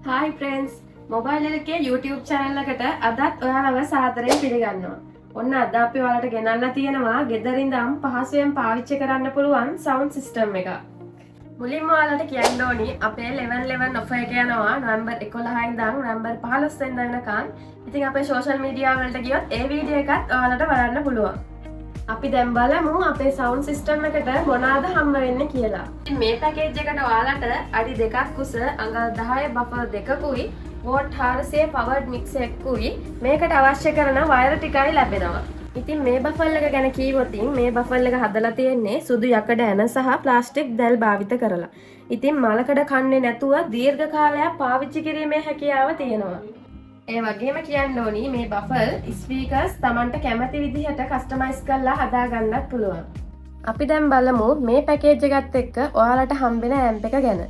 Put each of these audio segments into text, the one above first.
Hi friends! Mobile එකේ YouTube channel එකට අදත් ඔයාලව සාදරයෙන් පිළිගන්නවා. ඔන්න අද අපි ඔයාලට ගෙනල්ලා තියෙනවා ගෙදර ඉඳන් පහසුවෙන් පාවිච්චි කරන්න පුළුවන් sound system එකක්. මුලින්ම ඔයාලට කියන්න ඕනි අපේ 11 offer එක යනවා නොවැම්බර් 11 ඉඳන් නොවැම්බර් 15 වෙනිදා වෙනකන්. ඉතින් අපේ social media වලට ගියොත් ඒ වීඩියෝ එකත් ඔයාලට බලන්න පුළුවන්. අපි දැන් බලමු අපේ sound system එකට මොනවාද හම්බ වෙන්නේ කියලා. ඉතින් මේ පැකේජ් එකට ඔයාලට අඩි 2ක් උස අඟල් 10 බෆර් දෙකකුයි වෝට් 400 powered mixer එකකුයි මේකට අවශ්‍ය කරන වයර් ටිකයි ලැබෙනවා. ඉතින් මේ බෆල් එක ගැන කිව්වොත් මේ බෆල් එක හදලා තියෙන්නේ සුදු යකඩ ඇන සහ ප්ලාස්ටික් දැල් භාවිත කරලා. ඉතින් මලකඩ කන්නේ නැතුව දීර්ඝ කාලයක් පාවිච්චි කිරීමේ හැකියාව තියෙනවා. ඒ වගේම කියන්න ඕනි මේ බෆල් ස්පීකර්ස් Tamanට කැමති විදිහට කස්ටමයිස් කරලා හදා ගන්නත් පුළුවන්. අපි දැන් බලමු මේ පැකේජ් එකත් එක්ක ඔයාලට හම්බෙන ඇම්ප් එක ගැන.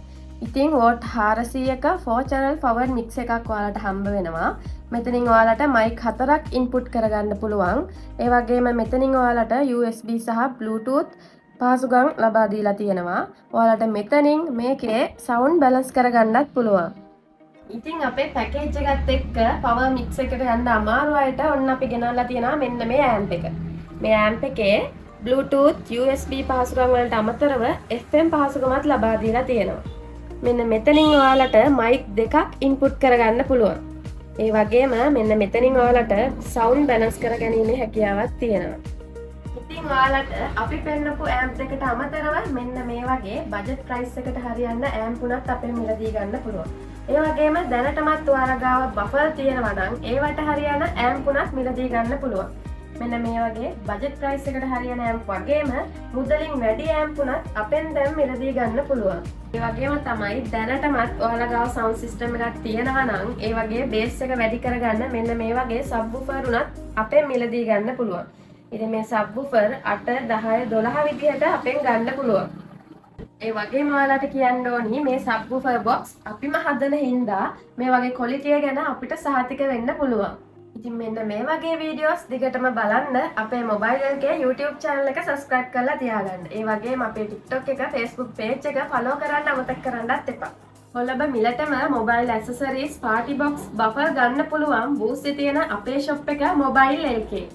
ඉතින් වෝට් 400ක 4 channel power mix එකක් ඔයාලට හම්බ වෙනවා. මෙතනින් ඔයාලට mic 4ක් input කරගන්න පුළුවන්. ඒ වගේම මෙතනින් ඔයාලට USB සහ Bluetooth පහසුකම් ලබා දීලා තියෙනවා. ඔයාලට මෙතනින් මේකේ sound balance කරගන්නත් පුළුවන්. ඉතින් අපේ පැකේජ් එකත් එක්ක power mix එකට යන්න අමාරු අයට ඔන්න අපි ගෙනල්ලා තියෙනවා මෙන්න මේ amp එක. මේ amp එකේ Bluetooth USB පහසුකම් වලට අමතරව FM පහසුකමත් ලබා දීලා තියෙනවා. මෙන්න මෙතනින් ඔයාලට mic දෙකක් input කරගන්න පුළුවන්. ඒ වගේම මෙන්න මෙතනින් ඔයාලට sound balance කරගැනීමේ හැකියාවක් තියෙනවා. ඉතින් ඔයාලට අපි පෙන්නපු amp එකට අමතරව මෙන්න මේ වගේ budget price එකට හරියන්න amp උනත් අපේ මිලදී ගන්න පුළුවන්. ඒ වගේම දැනටමත් ඔයාලා ගාව බෆර් තියෙනවා නම් ඒවට හරියන amp උනත් මිලදී ගන්න පුළුවන්. මෙන්න මේ වගේ budget price එකට හරියන amp වගේම මුදලින් වැඩි amp උනත් අපෙන් දැන් මිලදී ගන්න පුළුවන්. ඒ වගේම තමයි දැනටමත් ඔයාලා ගාව sound system එකක් තියෙනවා නම් ඒ වගේ bass එක වැඩි කරගන්න මෙන්න මේ වගේ subwoofer උනත් අපෙන් මිලදී ගන්න පුළුවන්. ඉතින් මේ subwoofer 8 10 12 විදිහට අපෙන් ගන්න පුළුවන්. ඒ වගේම ඔයාලට කියන්න ඕනි මේ subwoofer box අපිම හදන හින්දා මේ වගේ quality ගැන අපිට සහතික වෙන්න පුළුවන්. ඉතින් මෙන්න මේ වගේ වීඩියෝස් දිගටම බලන්න අපේ මොබයිල් එකේ YouTube channel එක subscribe කරලා තියාගන්න. ඒ වගේම අපේ TikTok එක Facebook page එක follow කරන්න අමතක කරන්නත් එපා. ඔයාලබ මිලටම mobile accessories, party box, buffer ගන්න පුළුවන් බූස්ට් තියෙන අපේ shop එක මොබයිල් එකේ.